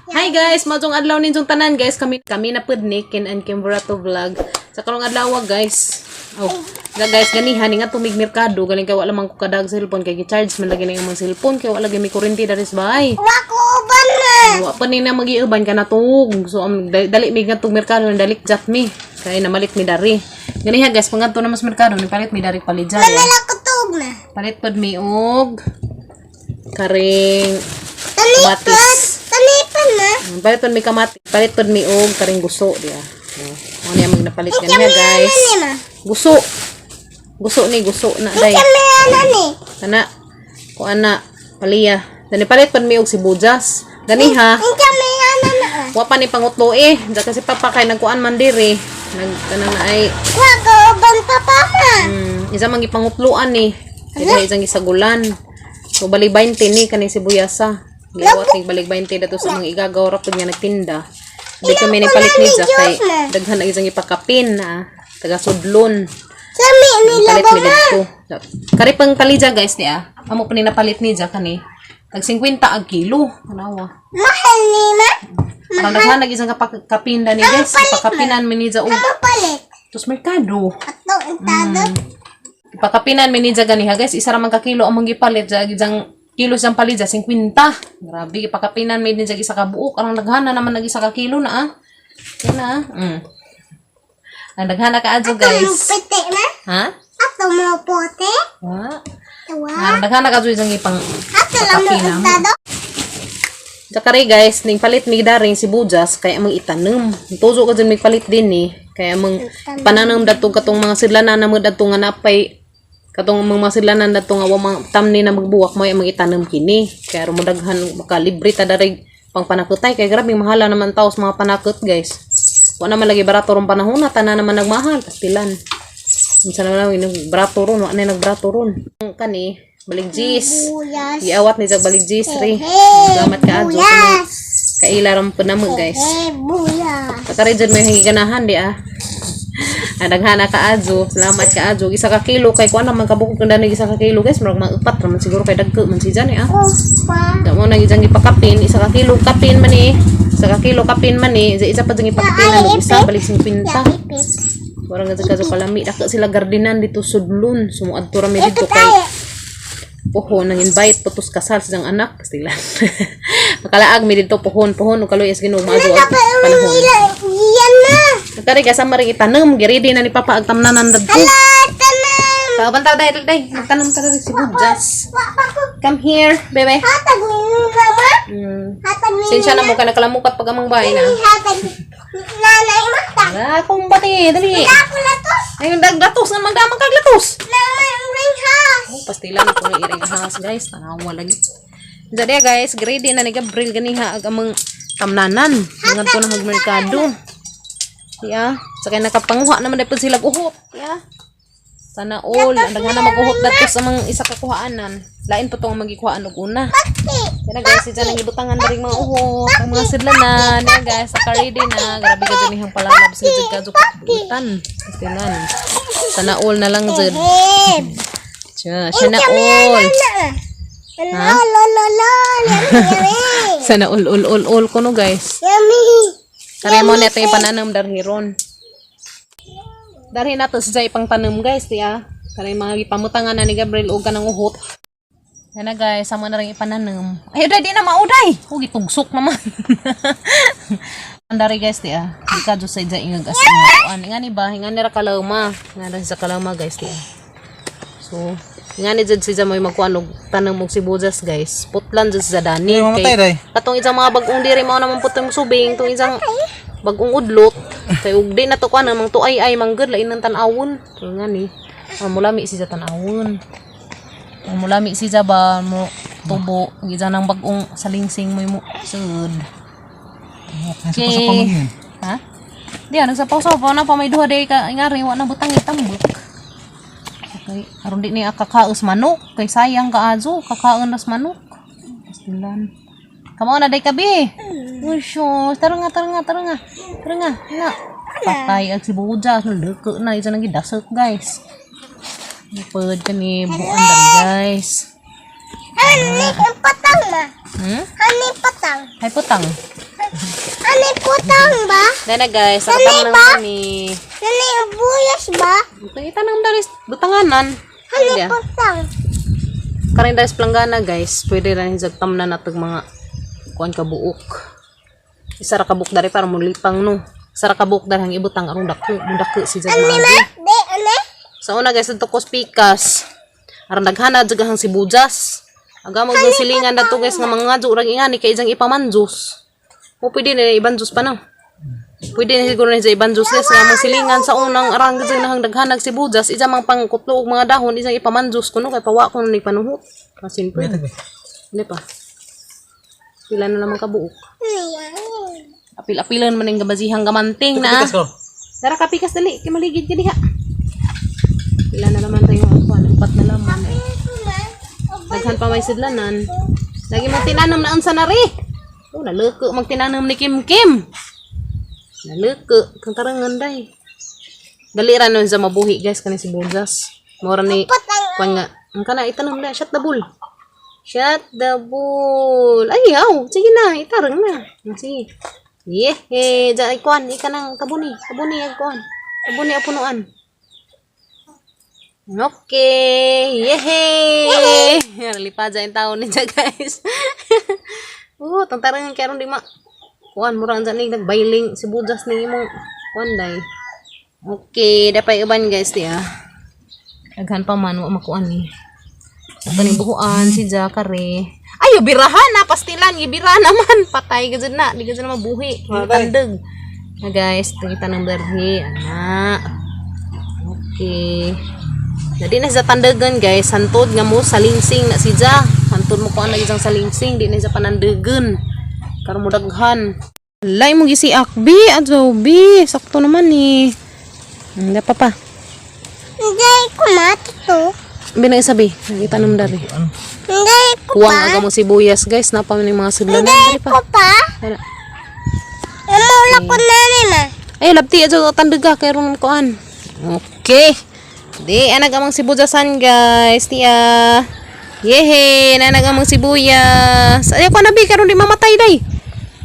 Hi guys, madong adlaw ninyong tanan guys. Kami na pud ni Ken and Kimbra to vlog. Sa karong adlaw guys. Oh, guys ganihan nga tumig merkado galing kay wala man ko kadag cellphone kay gi-charge man lagi na imong cellphone kay wala gyud may kuryente diri sa bahay. Wa ko uban na. Wa pa ni na magi-uban ka na tug. So dali mi nga tug merkado dalik jat mi. Kay namalit mi dari. Ganiha guys, pangadto na mas merkado ni palit mi dari palijay. Wala ko tug na. Palit pud mi og karing kamatis. Tanipan na. Palit pud mi kamatis. Palit pud mi og karing guso dia. Ano niya mag napalit ganiha guys. Guso. Guso na day. Kana ko ana paliya. Dani palit pud mi og sibuyas. Ganiha. Wa pa ni pangutlo da kasi papakay nagkuan man diri. Nagkanang ay Wa ko uban papa ma. isa man gipangutluan ni. Kaya isang gisagulan. So bali 20 ni kani sibuyasa. Giawat ning balik 20 dato sa mga igagaw ra pud nga nagtinda. Dito may nipalit ni Jack kay daghan ang isang ipakapin na taga sudlon. Sami nila Palit mi dito. Kari pang palija guys niya. Amo pa ni napalit ni Jack kani. Tag 50 ag kilo. Tanawa. Mahal ni ma. Parang daghan nag isang kapinda ni guys. Ipakapinan mi ni Jack og Palit. tus merkado. Ato intado. Ipakapinan mi ni Jack ganiha guys. Isa ra man ka kilo among gipalit Jack isang kilo siyang palija 50. Grabe ipakapinan mi ni Jack isa ka buok. Arang daghan na naman nag isa ka kilo na ah. Yan na. Ang daghan na ka adyo guys. Piti na. Ha? Ato mo pote. Wa. Tawa. Ang daghan na ka adyo isang ipang Ato lang mo intado. Jakari guys, ning palit mi daring sibuyas kaya among itanem. Tuzo ka dyan may palit din ni. Kaya among pananam dato katong mga sidlanan na mo dato nga napay katong mga sidlanan dato nga wa mga tamni na magbuwak mo among itanem kini. Kaya rumudaghan baka libre ta darig pang panakutay kay grabe mahala naman taos mga panakot guys. Wa naman lagi barato ron panahon na tanan naman nagmahal pastilan. Minsan na lang barato ron, wa na nagbrato ron. Kani baligjis. Giawat ni jag baligjis re. Salamat ka adyo sa kailaram po namo guys. Takari dyan may higanahan di ah. Adaghan ka adyo. Salamat ka adyo. Isa ka kilo kay kuan naman kabukod kung danig isa ka kilo guys. Marag maupat naman siguro kay dagko man si dyan eh ah. Damo na gijang ipakapin. Isa ka kilo kapin man eh. Isa ka kilo kapin man eh. Isa pa dyan ipakapin na isa balik 50. Warang gajag kaso kalami. Daka sila gardinan dito sudlun. Sumuad to rami dito kay pohon nang invite putus kasal sa anak pastilan. Makalaag mi dito pohon ug kaloy is Ginoo maazo ang panahon. Yan na. Kari ka sa maring itanem giridi na ni papa ag tamnanan dadto. Tanan. Taban ta day magtanom ka diri sibuyas. Come here bebe. Hatag ni mama. Hatag ni. Sinsya na mo ka nakalamukat pag amang bahay na. Hatag. Nanay mata. Akong bati dali. Ako latos. Ayun dagdatos nga magdamag kag latos. Nanay ang ring house. Oh, pastilan ko ni iring ahas guys. Tanawa lagi. Jadi guys, grade na ni Gabriel ganiha ag among tamnanan. Ngan to na magmerkado. Ya, sakay nakapanguha naman dapat sila uhot. Ya. Sana all daghan na maguhot dato sa mga isa ka kuhaanan. Lain pa tong magikuhaan og una. Kaya guys, si nang ibutangan diri mga uhot, ang mga sidlanan, ya guys, sa ready na. Grabe ka din ihang palalab sa jud ka butan. Pastilan. Sana all na lang jud. Siya na all. Ha? Sana all ko no guys. Yummy. Kaya mo neto yung pananam darhiron. Darhi na to sa ipang tanam guys, tiya. Kaya mga ipamutangan na ni Gabriel o ganang uhot. Yan na guys, sama na rin ipananam. Ay, di na mauday. Huwag itugsok naman. Andari guys, tiya. Di ka dyan sa idya ingagas. Nga ni ba? Nga ni rakalama. Nga na sa kalama guys, tiya. So, nga ni dyan siya may magkuanog tanam og sibuyas guys. Putlan dyan sa dani. Katong isang mga bagong diri mo naman putong subing. Itong isang bagong udlot. Kaya ugdi na to kuan namang tuay ay manggod lain ng tanawon. Kaya nga ni. Mulami siya tanawon. Mulami siya ba mo tubo. Gisa ng bagong salingsing mo mo sud. Okay. Ha? Di nagsapaw-sapaw na pa may duha day ka ngari wa na butang itambok. Okay, aron di ni kakaus manok kay sayang ka azo kakaon nas manok. Pastilan. Kamo na day kabi. Usyo, tara nga. Na. Patay ang sibuyas, naleko na isa nang gidasok guys. Ipod kami buan dan guys. Hani patang na. Hani patang. Hay putang. Ano yung putang ba? Dahil na guys, sarap ng kami. Ano yung buyas ba? Kita nang dari butanganan. Ano Ano yung putang? Karin dari planggana guys, pwede rin hizagtam na natag mga kuan kabuok. Isa ra kabuk dari para mulipang no. Isa ra kabuk dari ang ibutang arong dako si Ano Jagmagi. ma? Di, ano? Sa una guys, ito kospikas. Arang daghana jagahang sibujas. Aga mo yung silingan dato guys nga mga jurang ingani kay jang ipamanjus. O pwede na iban jus pa no. Pwede na siguro na sa iban jus guys nga mga silingan sa unang arang gajang nahang daghanag sibujas ija mang pangkutlo og mga dahon isang ipamanjus kuno kay pawa ko ni panuhot. Kasin pa. Hindi pa. Pila na naman kabuok. Apil-apilan man yung gabazihang gamanting na. Dara kapikas dali, kay maligid ka diha. Pila na naman tayo ang kuan, 4 na laman. Daghan pa may sidlanan. Lagi mo tinanong na unsa na ri. Oh, naleko magtinanong ni Kim Kim. Naleko kang tarangan day. Dali ra nun sa mabuhi guys kani si Bujas. Mora ni kuan nga. Ang kana itanong na, shut the bull. Shut the bull. Ayaw, sige na, itarang na. Sige. Yehe, dyan, kuan, ika nang tabuni. Tabuni, kuan. Tabuni, punuan. Okay, yehe. Lipa dyan yung taon niya, guys. Tantarang yung karon di ma. Kuan, murang dyan yung nagbailing. Si Bujas ni mong kuan, day. Okay, dapat iban, guys, diya. Aghan pa man, makuan ni. Buhuan si Jakare. Ayo birahan na pastilan ibira naman patay gud na di gud na mabuhi tandeg na guys kita nang berhi ana okay jadi na sa tandegan guys hantod nga mo salingsing na si Ja hantod mo ko ana isang salingsing di na sa panandegen karon mo daghan lay mo gisi akbi adobi sakto naman ni hindi pa Hindi ko matuto. binay sabi nakita nang dari Hindi ko kuwang pa. aga mo sibuyas guys napa man yung mga sudlanan Hindi dari ko pa pa. Wala. Namula ko na rin ah. Ay, labti aja tandega kay ron kuan. Okay. Di anak amang sibujasan guys, tiya. Yehe, anak amang sibuyas. Ay ko nabi karon di mamatay day.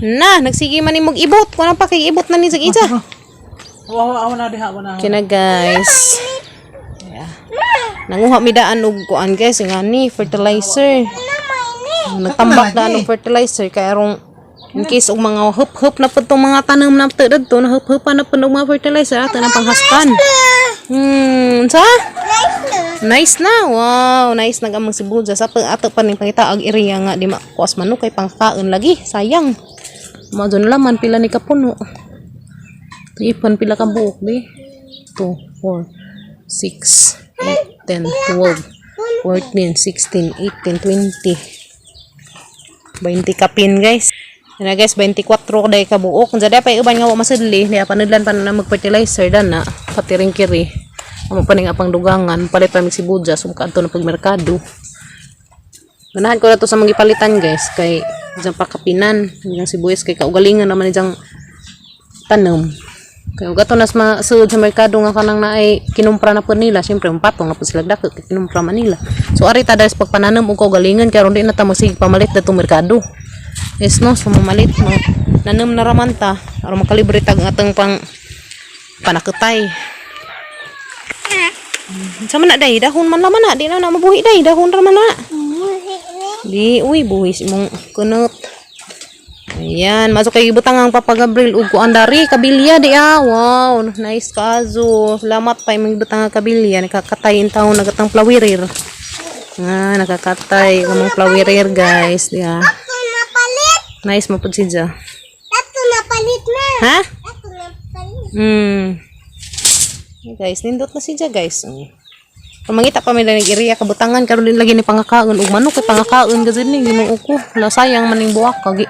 Na, nagsige man imog ibot. Kuno pa kay ibot na ni sig isa. Awa na diha na. Kina guys. Yeah. Nanguha mi daan og kuan guys, nga ni fertilizer. Nagtambak daan og fertilizer kay arong in case og mga hup na pud tong mga tanom na pud dito na hup-hupan na pud og mga fertilizer ato na panghaskan. Sa? Nice na. Wow, nice nagamang sibuja sa ato pa ning pangitaag area nga di makuas manok kay pangkaon lagi. Sayang. Mo don laman pila ni kapuno. Ipan pila ka buok di. 2 4 6 8 10 12 14 16 18 20 20 kapin guys. Na guys 24 day ka buok. Jadi pa uban nga wa masidli niya panudlan pa na mag-fertilizer dan na patiring kiri. Amo pa ning apang dugangan palit pa mig sibuja sum kadto na pagmerkado. Ganahan ko na to sa mga palitan guys kay jang pakapinan yang sibuyas kay kaugalingan naman jang tanom. Kay gato nas masud sa merkado nga kanang naay kinumpra na po nila syempre patong na po sila dako kay kinumpra man nila. So ari ta dahil pagpananom og kaugalingan kay aron di na ta masig pamalit datong merkado. Yes no, so mamalit mo. Nanam na raman ta aron makalibre tag atong pang panakutay. Sama na day dahon man laman na di na mabuhi day dahon raman na. Di uy buhis imong kunot. Ayan, masuk kay butang ang Papa Gabriel ug kuan dari kabilya di Wow, nice kazo. Salamat pa imong butang ang kabilya nakakatay in taon nagatang flowerer. Nga nakakatay kamong flowerer guys, di Ito na palit. Nice mo pud si Ja. Ito na palit na. Ha? Ito na palit. Guys, nindot na si Ja guys. Pamangita pa may lang area kabutangan karon din lagi ni pangakaon ug manok kay pangakaon gazid ni gimong uko. La sayang maning buwak kagi.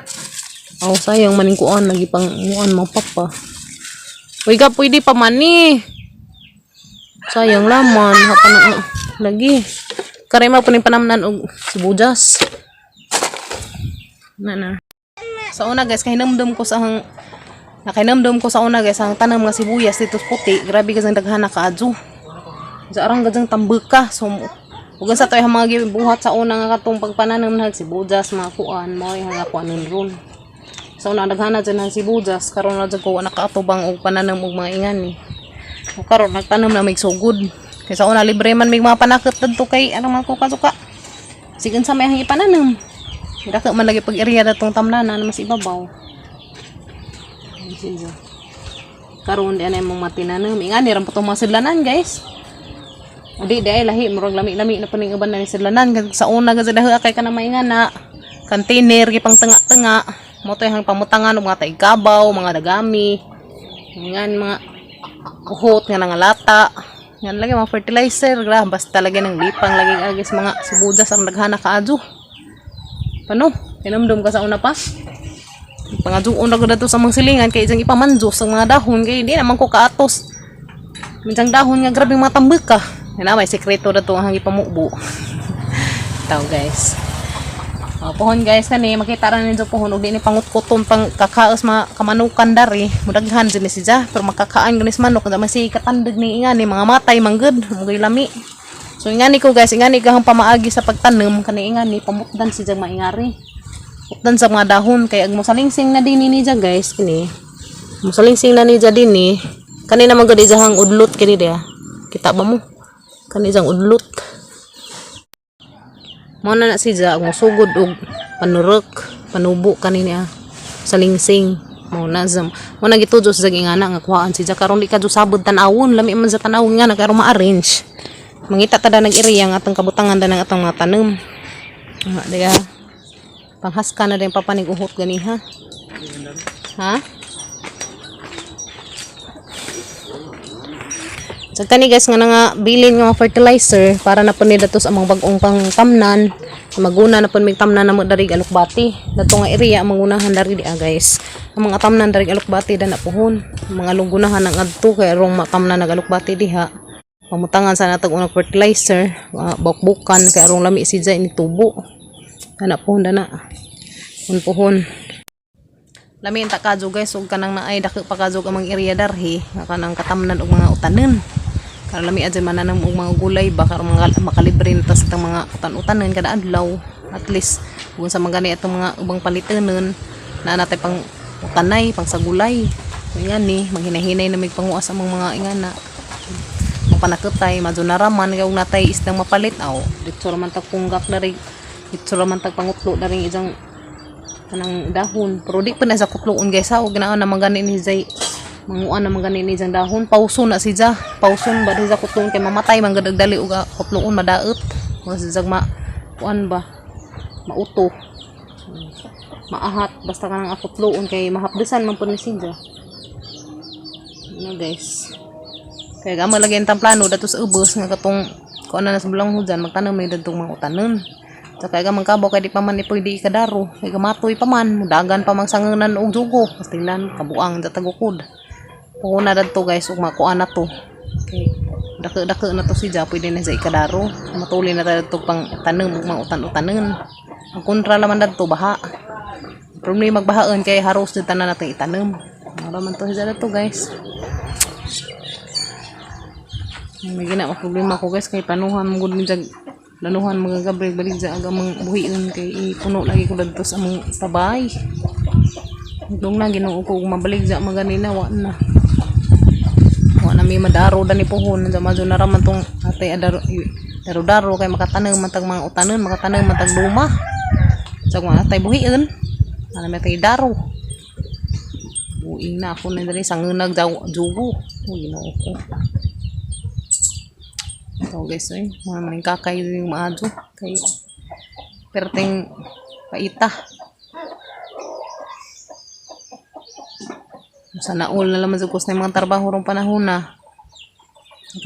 Oh, sayang maning kuan lagi pang kuan mo papa. Uy ga pwede pa man ni. Sayang laman hapa na lagi. Kare ma puning panamnan og sibujas. Na. Sa una guys kay hinamdom ko sa una guys ang tanang mga sibuyas dito puti. Grabe kasi daghan na kaadyo. Sa arang gajang tambeka. So ug sa toy mga gibuhat sa una nga katong pagpananom na sibuyas mga kuan mo ay nga kuan ron. Sa una naghana dyan ng sibuyas, karon na dyan ko nakaatubang og pananam og mga ingani. O karon nagtanom na may sugod. Kaya sa una libre man may mga panakot dito kay ano man ko kasuka. Sigan sa may hangi pananam. Dako man lagi pag area datong tamnana na mas ibabaw. Karon di ana imong matinanam. Ingani ra patong mga sidlanan guys. Adi di ay lahi murag lami-lami na paning uban na ni sidlanan sa una gid dahi kay kana maingana. Container gipang tenga-tenga. Mo to yung pamutangan og mga taigabaw, mga dagami. Ngan mga uhot nga nga lata. Ngan lagi mga fertilizer, gra basta lagi ng lipang lagi agis mga sibuyas ang naghana kaadyo. Pano? Tinamdom ka sa una pa? Pangadyoon ra gud sa mga silingan kay isang ipamanjo sa mga dahon kay di naman ko kaatos. Minsang dahon nga grabe mga tambek ka. Na may sekreto dato ang ipamubo. Tao guys. Pohon guys kani makita ra ninyo pohon ug di ni pangutkuton pang kakaos mga kamanukan dari mudaghan din si ja pero makakaan ganis manok da masi katandag ni ingani mga matay manggod mugay lami. So ingani ko guys ingani gahang pamaagi sa pagtanom kani ingani pamutdan si ja maingari. Putdan sa mga dahon kay ag mosalingsing na dinhi ni ja guys kini. Mosalingsing na ni ja dinhi kani naman gud jahang udlot kini dia. Kita ba mo? Kani jang udlot. Mo na si ja ang sugod og panurok, panubo kanina sa lingsing. Mo na gitudo sa ingana nga kuhaan si ja karon di ka sabod tan-awon, lami man sa tan-awon nga karon ma-arrange. Mangita tada nag-iriya ang atong kabutangan da ng atong mga tanom. Diya. Panghaska na din papanig uhot gani ha. Ha? So kani guys nga nga bilin nga fertilizer para na punid datos among bag-ong pang tamnan maguna na pun mig tamnan na mo dari alukbati dato nga area mangunahan dari dia guys ang mga tamnan dari alukbati dan napuhon mga lunggunahan ang adto kay rong matamnan nag alukbati diha pamutangan sa natag unang fertilizer bukbukan kay rong lami si jay ni tubo kana pohon dana pohon lami ta kadyo guys ug kanang naay dako pa kadyo among area darhi kanang katamnan og mga utanen. Para lami adyan mananam og mga gulay ba karon mga makalibre na tas itang mga utan-utanen kada adlaw at least kung sa mga gani atong mga ubang palitanon na natay pang utanay pang sagulay ingani maghinahinay na mig panguas among mga ingana panakutay madyo naraman kay ug natay isdang mapalit aw dito ra man tag punggak na rig dito ra man tag pangutlo na ring isang kanang dahon pero di pa na sa kutloon guys ha ug ganaon na magani ni Zay manguan na magani ni jang dahon pauso na si ja pauson ba di sa kutlon kay mamatay man gad dali og kutloon madaot mo si jag ma kuan ba mauto maahat basta kanang kutloon kay mahapdesan man pud ni si ja no guys kay gamo lagi ang plano dato sa ubos nga katong kuan na sa bulang hujan magtanom may dadtong mga utanon sa kay gamang kabaw kay di pa man ni pwede ikadaro kay gamatoy pa man mudagan pa mangsanganan og jugo pastilan kabuang sa tagukod puna dadto guys ug makuan na to okay dako na to si ja pwede na sa ikadaro matuli na dadto pang tanom ug mga utan-utanon ang kontra laman dadto baha problema magbahaon kay haros din tanan natin itanom mara man to si ja dadto guys may gina problema ko guys kay panuhan mo gud mi jag lanuhan mga gabre balik sa agamang buhion kay puno lagi ko dadto sa among tabay dong na Ginoo ko mabalik sa mga ganina wa na may madaro dani pohon sa madyo naraman tong atay daro kay makatanong matag mga utanon makatanong matag luma sa mga atay buhion ana may tay daro buing na ako na dali sangunag jugo Ginoo ko so guys maraming kakay yung maadyo kay perting paita sana all na laman sa kus na mga trabaho rong panahon na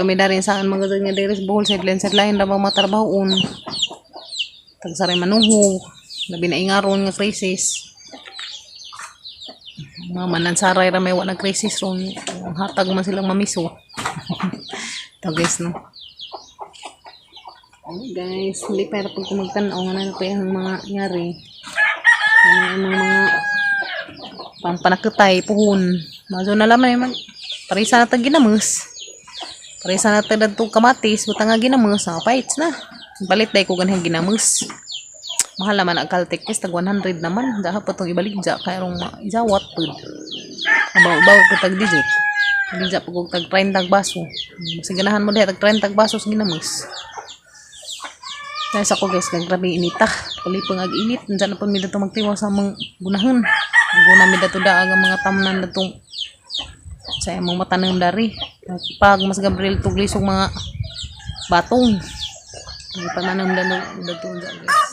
kami darin saan mga nga deres bohol sideline ra mga trabahoon tagsaray manuhog labi na ingaron nga crisis mga manansaray ra may wa na crisis ron hatag man silang mamiso to guys no guys hindi pa pag kumagtanaw nga na pa yung mga nyari mga panakutay puhon mazo na laman naman parisa na tag ginamus parisa na tag dadtong kamatis butang nga ginamus paits na balit day ko ganhang ginamus Mahal naman ang Caltech is tag 100 naman. Daha pa tong ibaligja kay rong ijawat pud. Abaw ko tag digit. Baligja pag og tag 30 baso. Siganahan mo diha tag 30 baso sa ginamos. Kaya sa ko guys, kag grabe inita. Palipong ag init. Nandiyan na po mi dito magtiwa sa mga gunahon. Guna mi dito daag ang mga tamnan datong sa imong matanang dari. Pag mas Gabriel tuglisog mga batong. Ang pananam dito guys.